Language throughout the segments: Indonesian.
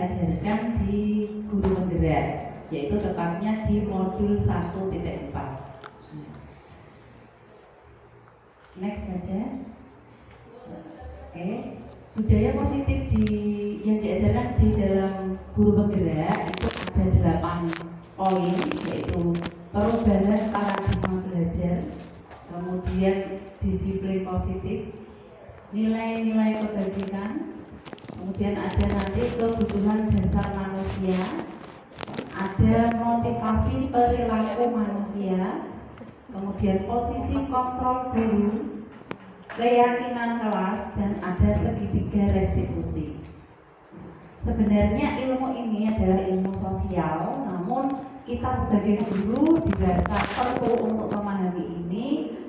diajarkan di Guru Penggerak, yaitu tepatnya di modul 1.4. Next saja. Oke. Budaya positif yang diajarkan di dalam Guru Penggerak itu ada 8 poin, yaitu perubahan paradigma belajar, kemudian disiplin positif, nilai-nilai kebajikan, kemudian ada nanti kebutuhan dasar manusia, ada motivasi perilaku manusia, kemudian posisi kontrol guru, keyakinan kelas, dan ada segitiga restitusi. Sebenarnya ilmu ini adalah ilmu sosial, namun kita sebagai guru dirasa perlu untuk memahami ini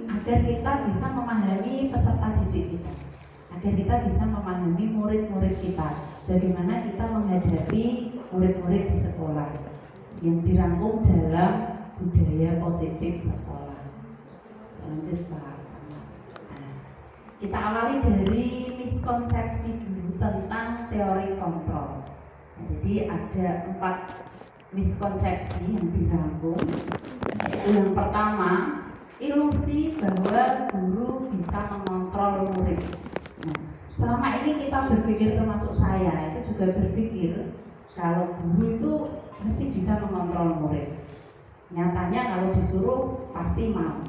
agar kita bisa memahami peserta didik kita, agar kita bisa memahami murid-murid kita, bagaimana kita menghadapi murid-murid di sekolah yang dirangkum dalam budaya positif sekolah. Lanjut Pak. Kita awali dari miskonsepsi dulu tentang teori kontrol. Jadi ada 4 miskonsepsi yang dirangkum. Yaitu yang pertama, ilusi bahwa guru bisa mengontrol murid. Nah, selama ini kita berpikir, termasuk saya itu juga berpikir kalau guru itu mesti bisa mengontrol murid. Nyatanya kalau disuruh pasti mau.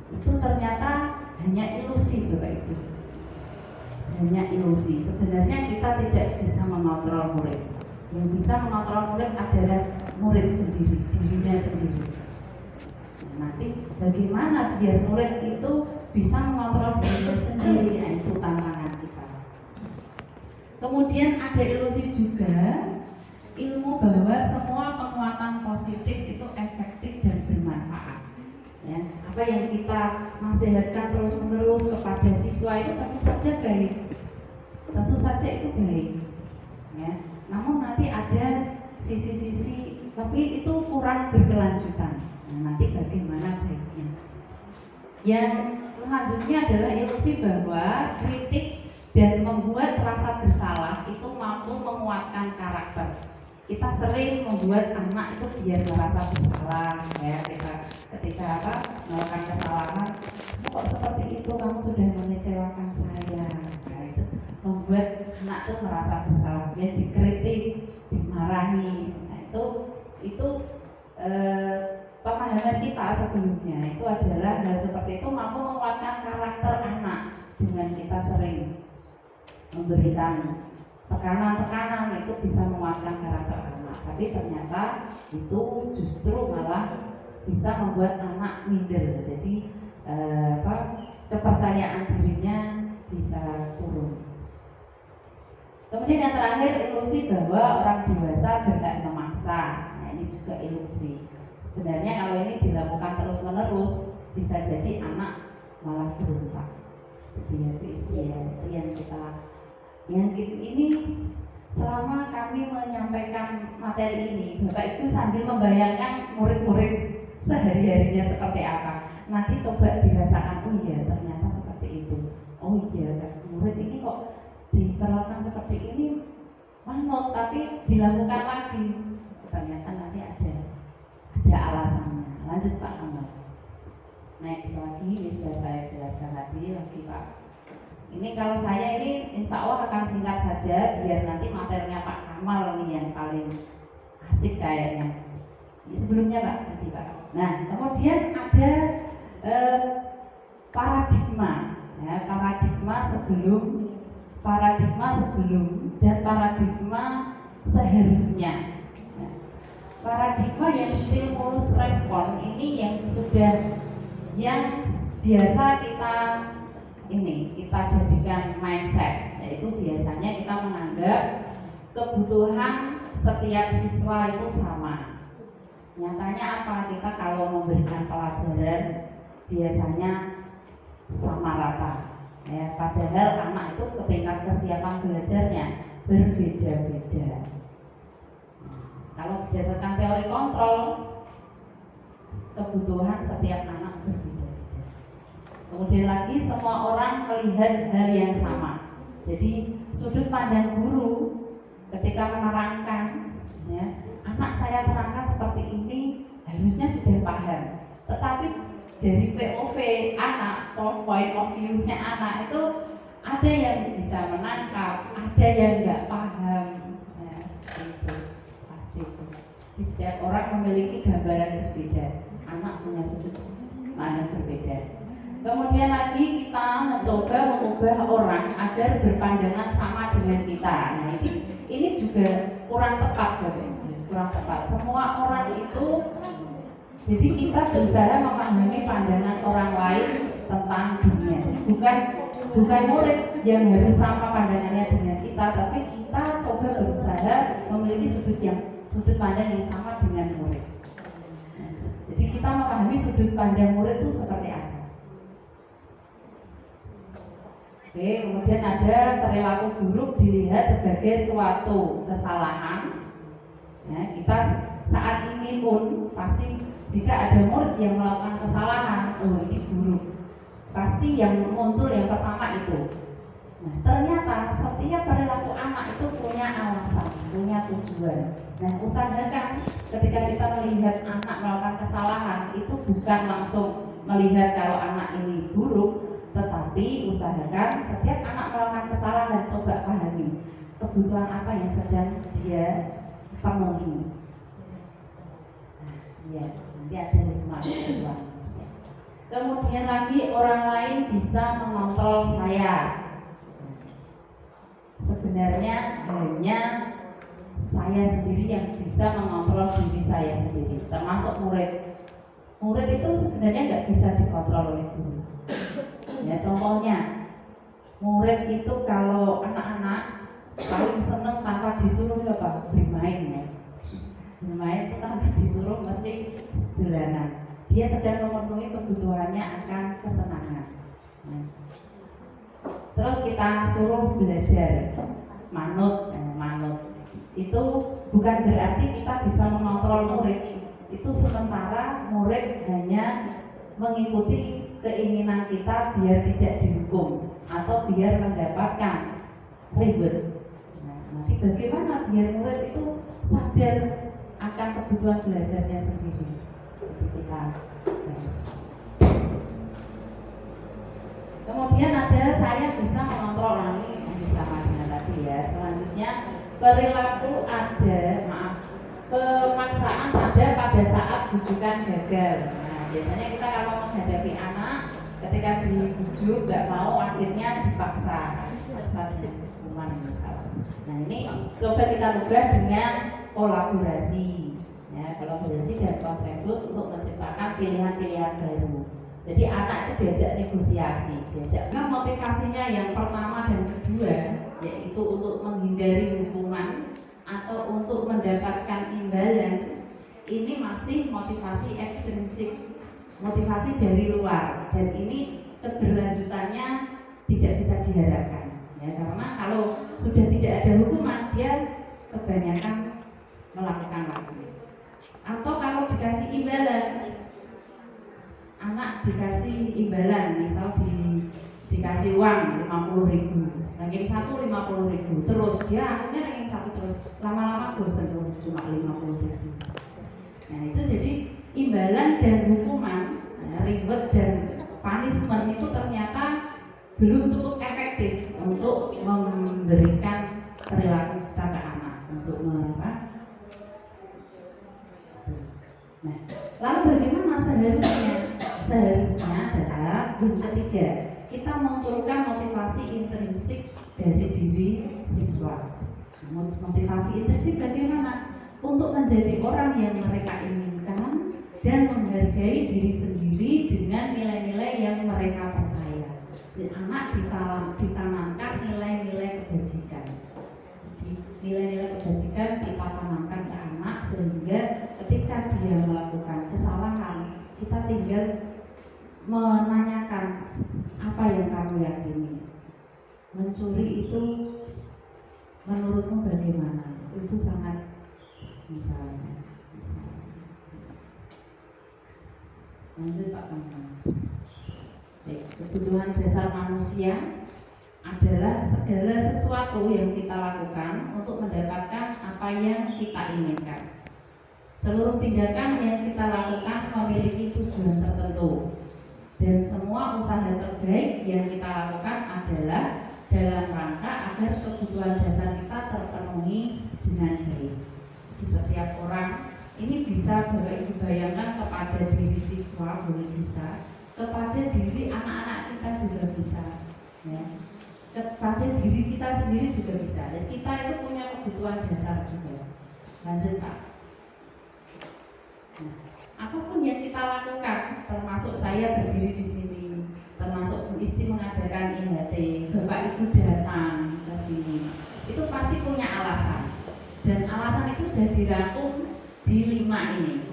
Itu ternyata hanya ilusi Bapak Ibu, hanya ilusi. Sebenarnya kita tidak bisa mengontrol murid. Yang bisa mengontrol murid adalah murid sendiri, dirinya sendiri. Nah, nanti bagaimana biar murid itu bisa mengontrol dirinya sendiri, nah, itu tantangan kita. Kemudian ada ilusi juga, ilmu bahwa semua penguatan positif itu efektif dan bermanfaat. Ya, apa yang kita nasihatkan terus-menerus kepada siswa itu tentu saja baik, tentu saja itu baik. Ya, namun nanti ada sisi-sisi, tapi itu kurang berkelanjutan. Nah, nanti bagaimana baiknya? Yang selanjutnya adalah ilusi bahwa kritik dan membuat rasa bersalah itu mampu menguatkan karakter. Kita sering membuat anak itu biar merasa bersalah, ya, ketika melakukan kesalahan, kok seperti itu, kamu sudah mengecewakan saya. Nah, itu membuat anak itu merasa bersalah, dia dikritik, dimarahi. Nah, itu pemahaman kita sebelumnya itu adalah hal seperti itu mampu menguatkan karakter anak dengan kita sering memberikan tekanan-tekanan, itu bisa menguatkan karakter anak. Tapi ternyata itu justru malah bisa membuat anak minder. Jadi kepercayaan dirinya bisa turun. Kemudian yang terakhir, ilusi bahwa orang dewasa berhak memaksa. Nah, ini juga ilusi. Sebenarnya kalau ini dilakukan terus-menerus bisa jadi anak malah berontak. Jadi yang ini selama kami menyampaikan materi ini, Bapak Ibu sambil membayangkan murid-murid sehari-harinya seperti apa. Nanti coba dirasakan, oh iya ternyata seperti itu. Oh iya, murid ini kok diperlakukan seperti ini, manut, tapi dilakukan lagi. Ternyata nanti ada alasannya. Lanjut Pak Kamal. Next lagi, ini sudah saya jelaskan tadi lagi Pak. Ini kalau saya ini insya Allah akan singkat saja biar nanti materinya Pak Kamal nih yang paling asik kayaknya. Sebelumnya Pak, nanti Pak. Nah, kemudian ada paradigma, ya, paradigma sebelum dan paradigma seharusnya. Ya. Paradigma yang stimulus respon ini yang biasa kita jadikan mindset, yaitu biasanya kita menganggap kebutuhan setiap siswa itu sama. Nyatanya apa? Kita kalau memberikan pelajaran biasanya sama rata, ya, padahal anak itu tingkat kesiapan belajarnya berbeda-beda. Kalau berdasarkan teori kontrol, kebutuhan setiap anak berbeda. Kemudian lagi semua orang melihat hal yang sama. Jadi sudut pandang guru ketika menerangkan, ya, anak saya terangkan seperti ini, harusnya sudah paham. Tetapi dari POV anak, point of view-nya anak itu ada yang bisa menangkap, ada yang nggak paham, ya, itu pasti itu. Setiap orang memiliki gambaran berbeda, anak punya sudut pandang berbeda. Kemudian lagi kita mencoba mengubah orang agar berpandangan sama dengan kita. Nah ini juga kurang tepat, kurang tepat. Semua orang itu, jadi kita berusaha memahami pandangan orang lain tentang dunia. Bukan murid yang harus sama pandangannya dengan kita, tapi kita coba berusaha memiliki sudut pandang yang sama dengan murid. Jadi kita memahami sudut pandang murid itu seperti apa. Oke, kemudian ada perilaku buruk dilihat sebagai suatu kesalahan. Ya, kita saat ini pun pasti jika ada murid yang melakukan kesalahan, oh ini buruk, pasti yang muncul yang pertama itu. Nah, ternyata setiap perilaku anak itu punya alasan, punya tujuan. Nah, usahakan ketika kita melihat anak melakukan kesalahan itu bukan langsung melihat kalau anak ini buruk, tetapi usahakan setiap anak melakukan kesalahan coba pahami kebutuhan apa yang sedang dia penuhi. Nah, ya, nanti ada lima kebutuhan. Kemudian lagi orang lain bisa mengontrol saya. Sebenarnya hanya saya sendiri yang bisa mengontrol diri saya sendiri, termasuk murid. Murid itu sebenarnya nggak bisa dikontrol oleh guru. Ya, contohnya murid itu kalau anak-anak paling seneng tanpa disuruh apa? Bermain, ya. Bermain itu tanpa disuruh mesti sederhana. Dia sedang memenuhi kebutuhannya akan kesenangan. Nah, terus kita suruh belajar manut. Itu bukan berarti kita bisa mengontrol murid. Itu sementara murid hanya mengikuti keinginan kita biar tidak dihukum atau biar mendapatkan reward. Nah, nanti bagaimana biar murid itu sadar akan kebutuhan belajarnya sendiri. Jadi kita bahas. Kemudian ada saya bisa mengontrol ini yang sama dengan tadi, ya. Selanjutnya perilaku pemaksaan ada pada saat bujukan gagal. Nah, biasanya kita kalau menghadapi anak ketika dibujuk nggak mau, akhirnya dipaksa dengan hukuman misalnya. Nah, ini coba kita ubah dengan kolaborasi, ya, kolaborasi dan konsensus untuk menciptakan pilihan-pilihan baru. Jadi anak itu diajak negosiasi, diajak motivasinya yang pertama dan kedua, yaitu untuk menghindari hukuman atau untuk mendapatkan imbalan. Ini masih motivasi ekstrinsik, motivasi dari luar, dan ini keberlanjutannya tidak bisa diharapkan, ya, karena kalau sudah tidak ada hukuman dia kebanyakan melakukan lagi. Atau kalau dikasih imbalan, anak dikasih imbalan, misal dikasih uang 50.000, ranking 1 50.000, terus dia akhirnya ranking 1 terus, lama-lama bosan cuma 50.000. Nah, itu jadi imbalan dan hukuman, ya, reward dan punishment itu ternyata belum cukup efektif untuk memberikan perilaku kita ke anak, untuk Nah, lalu bagaimana seharusnya? Seharusnya adalah yang ketiga, kita munculkan motivasi intrinsik dari diri siswa. Motivasi intrinsik bagaimana? Untuk menjadi orang yang mereka inginkan dan menghargai diri sendiri dengan nilai-nilai yang mereka percaya. Dan anak ditanamkan nilai-nilai kebajikan. Jadi nilai-nilai kebajikan kita tanamkan ke anak sehingga ketika dia melakukan kesalahan, kita tinggal menanyakan apa yang kamu yakini. Mencuri itu menurutmu bagaimana? Itu sangat misalnya. Lanjut Pak Bambang. Kebutuhan dasar manusia, adalah segala sesuatu yang kita lakukan untuk mendapatkan apa yang kita inginkan. Seluruh tindakan yang kita lakukan memiliki tujuan tertentu, dan semua usaha terbaik yang kita lakukan adalah dalam rangka agar kebutuhan dasar kita terpenuhi dengan baik. Di setiap orang ini bisa Bapak Ibu bayangkan kepada diri siswa boleh bisa, kepada diri anak-anak kita juga bisa, ya. Kepada diri kita sendiri juga bisa. Dan kita itu punya kebutuhan dasar juga. Lanjut Pak. Nah, apapun yang kita lakukan, termasuk saya berdiri di sini, termasuk Bu Isti mengadakan IHT, Bapak Ibu datang ke sini, itu pasti punya alasan. Dan alasan itu sudah dirangkum di 5 ini.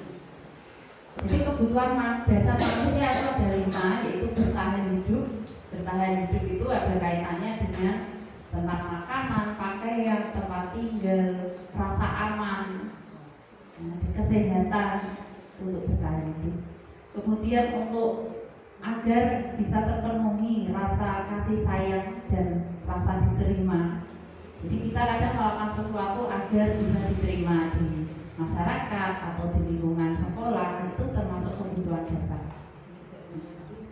Jadi kebutuhan dasar manusia itu ada 5, yaitu bertahan hidup. Bertahan hidup itu ada kaitannya dengan tentang makanan, pakaian, tempat tinggal, rasa aman, kesehatan untuk bertahan hidup. Kemudian untuk agar bisa terpenuhi rasa kasih sayang dan rasa diterima. Jadi kita kadang melakukan sesuatu agar bisa diterima di masyarakat atau di lingkungan sekolah, itu termasuk kebutuhan dasar.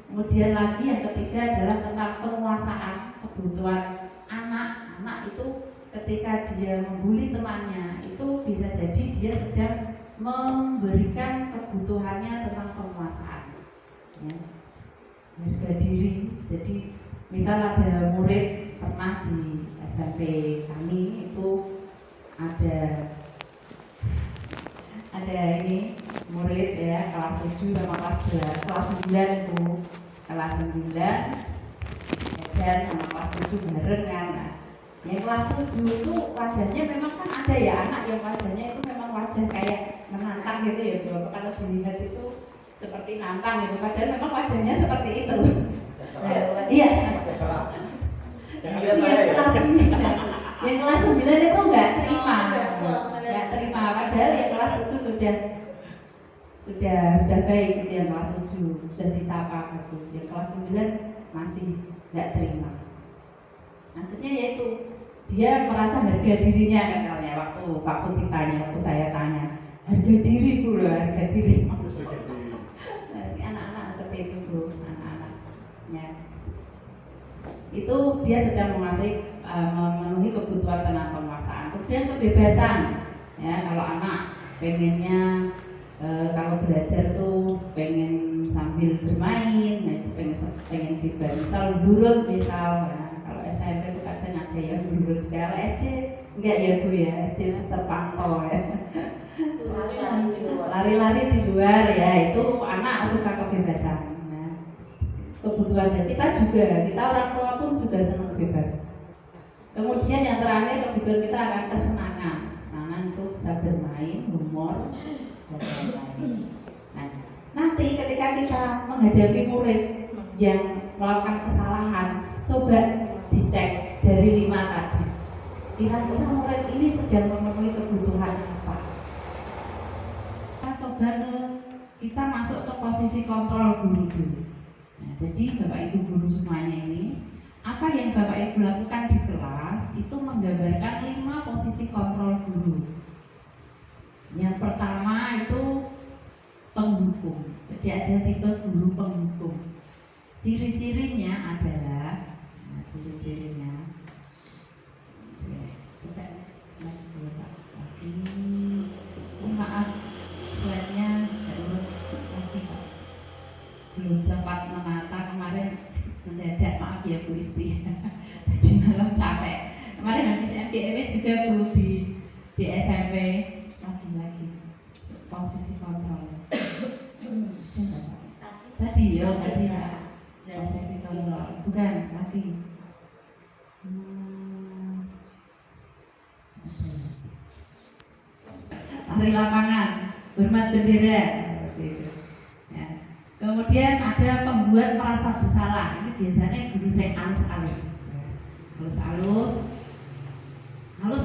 Kemudian lagi yang ketiga adalah tentang penguasaan kebutuhan anak. Anak itu ketika dia membuli temannya, itu bisa jadi dia sedang memberikan kebutuhannya tentang penguasaan, ya. Harga diri. Jadi misal ada murid pernah di SMP kami itu ada ini murid ya kelas 7 sama kelas 11, kelas 9 itu kelas 9 belajar sama kelas 7 bareng kan. Nah, yang kelas 7 itu wajahnya memang kan ada ya anak yang wajahnya itu memang wajah kayak menantang gitu ya, Bapak kalau dilihat itu seperti nantang gitu, padahal memang wajahnya seperti itu. Iya. Jangan lihat saya ya. Yang kelas 9 itu enggak terima. Enggak terima, padahal yang kelas 7 sudah baik gitu, yang kelas 7 sudah disapa bagus. Yang kelas 9 masih enggak terima. Akhirnya yaitu dia merasa harga dirinya katanya waktu ditanya, waktu saya tanya, harga diriku loh, harga diri. Anak-anak seperti itu bro, anak-anaknya. Itu dia sedang menguasai memenuhi kebutuhan tentang penguasaan. Kemudian kebebasan, ya kalau anak pengennya kalau belajar tuh pengen sambil bermain, nah itu pengen bebas. Misal burut misal, nah, kalau SMP itu kadang ada yang burut. Kalau SD enggak ya Bu ya, SD terpantau ya. Lari-lari di luar ya, itu anak suka kebebasan. Nah, kebutuhan dan kita orang tua pun juga senang bebas. Kemudian yang terakhir kebutuhan kita akan kesenangan. Nah, itu bisa bermain, humor, dan lain-lain. Nah, nanti ketika kita menghadapi murid yang melakukan kesalahan, coba dicek dari 5 tadi. Kira-kira murid ini sedang memenuhi kebutuhan apa? Kita coba kita masuk ke posisi kontrol guru dulu. Nah, jadi Bapak Ibu guru semuanya ini, apa yang Bapak Ibu lakukan di kelas itu menggambarkan 5 posisi kontrol guru. Yang pertama itu penghukum. Jadi ada tipe guru penghukum. Ciri-cirinya adalah, ciri-cirinya. Coba next dulu Pak. Lagi. Maaf, slide-nya lagi Pak. Belum sempat menata kemarin. Mendadak, maaf ya Bu Isti. Tadi malam capek. Kemarin habis MPMW juga Bu di SMP lagi posisi kontrol. Tadi ya posisi kontrol. Bukan lagi. Lari lapangan, hormat bendera. Ya. Kemudian ada pembuat merasa bersalah. Ini biasanya guru saya halus-halus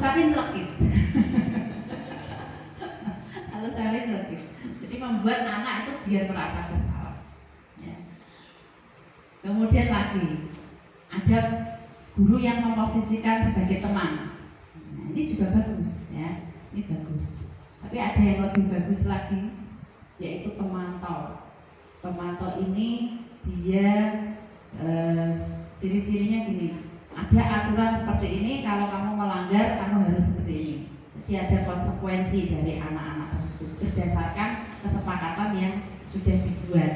tapi nyelekit. Halus tapi nyelekit. Jadi membuat anak itu biar merasa bersalah. Ya. Kemudian lagi ada guru yang memposisikan sebagai teman. Nah, ini juga bagus ya, ini bagus. Tapi ada yang lebih bagus lagi, yaitu pemantau. Pemantau ini dia ciri-cirinya gini, ada aturan seperti ini, kalau kamu melanggar kamu harus seperti ini. Jadi ada konsekuensi dari anak-anak tersebut berdasarkan kesepakatan yang sudah dibuat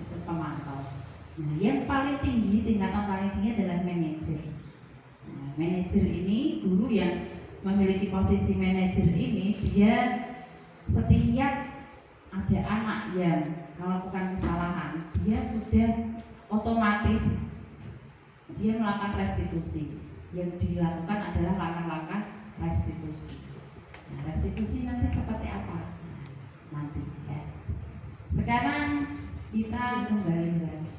untuk pemantau. Nah, yang paling tinggi, tingkatan paling tinggi adalah manajer. Nah, manajer ini, guru yang memiliki posisi manajer ini, dia setiap ada anak yang melakukan kesalahan, dia sudah otomatis dia melakukan restitusi. Yang dilakukan adalah langkah-langkah restitusi. Nah, restitusi nanti seperti apa? Nanti ya. Sekarang kita kembali lagi.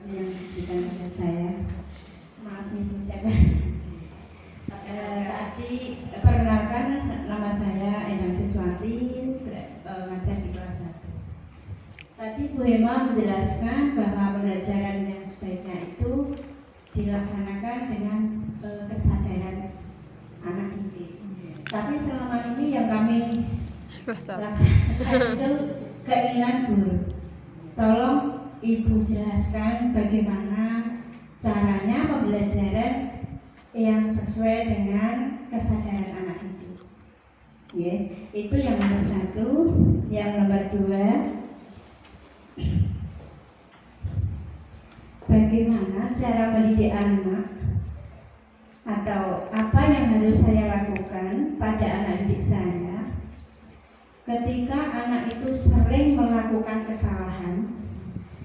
Yang diberikan kepada saya, maaf ibu saya. Tadi perkenalkan, nama saya Endang Siswati, ngajar di kelas 1. Tadi Bu Hema menjelaskan bahwa pembelajaran yang sebaiknya itu dilaksanakan dengan kesadaran anak didik. Tapi selama ini yang kami laksanakan itu keinginan guru. Tolong Ibu jelaskan bagaimana caranya pembelajaran yang sesuai dengan kesadaran anak didik. Ya, itu yang nomor 1. Yang nomor 2, bagaimana cara mendidik anak atau apa yang harus saya lakukan pada anak didik saya ketika anak itu sering melakukan kesalahan,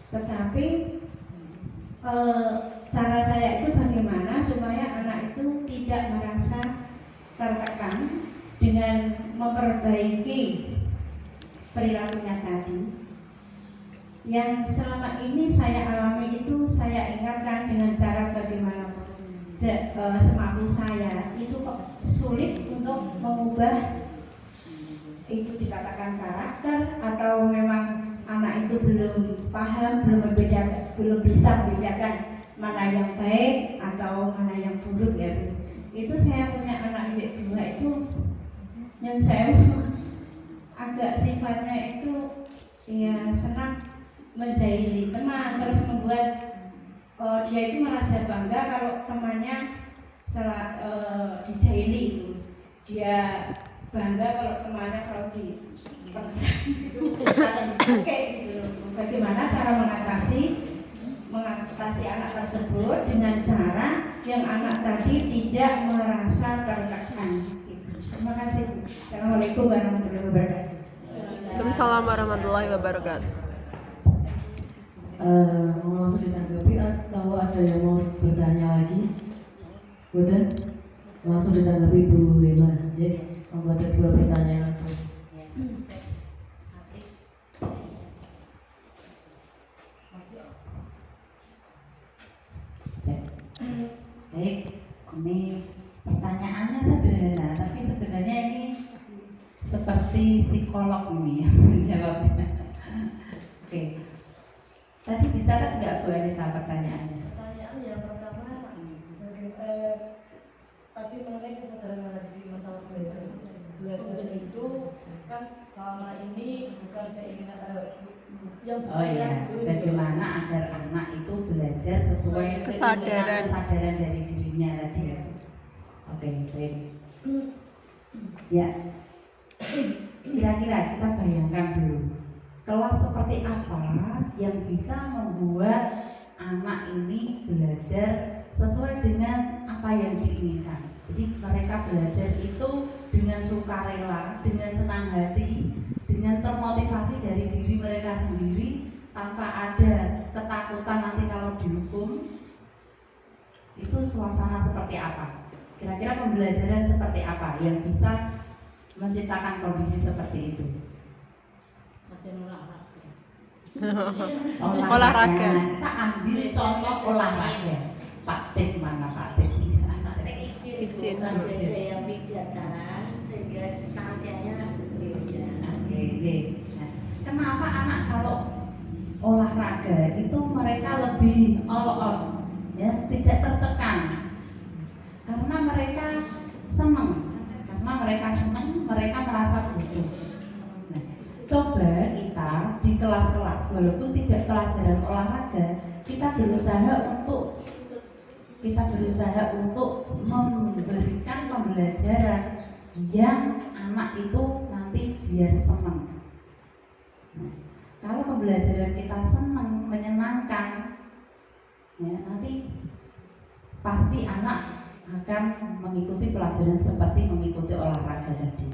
tetapi cara saya itu bagaimana supaya anak itu tidak merasa tertekan dengan memperbaiki perilakunya tadi. Yang selama ini saya alami itu saya ingatkan dengan cara bagaimana semampu saya, itu kok sulit untuk mengubah itu dikatakan karakter, atau memang anak itu belum paham, belum bisa membedakan mana yang baik atau mana yang buruk ya. Itu saya punya anak didik 2 itu yang saya agak sifatnya itu ya senang menjahili teman, terus membuat dia itu merasa bangga kalau temannya dijahili itu. Dia bangga kalau temannya selalu dicengkram gitu, kayak gitu. Bagaimana cara mengatasi anak tersebut dengan cara yang anak tadi tidak merasa tertekan gitu. Terima kasih. Assalamualaikum warahmatullahi wabarakatuh. Waalaikumsalam warahmatullahi wabarakatuh. Mau langsung ditanggapi atau ada yang mau bertanya lagi? Boten? Langsung ditanggapi Bu Hema. Jadi, monggo ada 2 pertanyaan. Baik, ini pertanyaannya sederhana, tapi sebenarnya ini seperti psikolog ini yang menjawabnya. Oke. Tadi dicatat nggak Bu Anita pertanyaannya? Pertanyaan yang pertama, tadi mengenai kesadaran anak didik masalah belajar. Belajar itu kan selama ini bukan keinginan yang oh ya, bagaimana agar anak itu belajar sesuai kesadaran dari dirinya tadi ya. Oke, baik. Ya, kira-kira kita bayangkan dulu kelas seperti apa yang bisa membuat anak ini belajar sesuai dengan apa yang diinginkan. Jadi mereka belajar itu dengan sukarela, dengan senang hati, dengan termotivasi dari diri mereka sendiri, tanpa ada ketakutan nanti kalau dihukum. Itu suasana seperti apa? Kira-kira pembelajaran seperti apa yang bisa menciptakan kondisi seperti itu? Olahraga. Kita ambil contoh olahraga. Pak Tek mana Pak Tek? Izin. Yang pidatan sehingga setengahnya berbeda. Oke. Nah, kenapa anak kalau olahraga itu mereka lebih all out, ya, tidak tertekan, karena mereka senang, mereka merasa butuh. Nah, coba kita di kelas-kelas, walaupun tidak pelajaran olahraga, kita berusaha untuk memberikan pembelajaran yang anak itu nanti biar senang. Nah, kalau pembelajaran kita senang, menyenangkan, ya, nanti pasti anak akan mengikuti pelajaran seperti mengikuti olahraga tadi.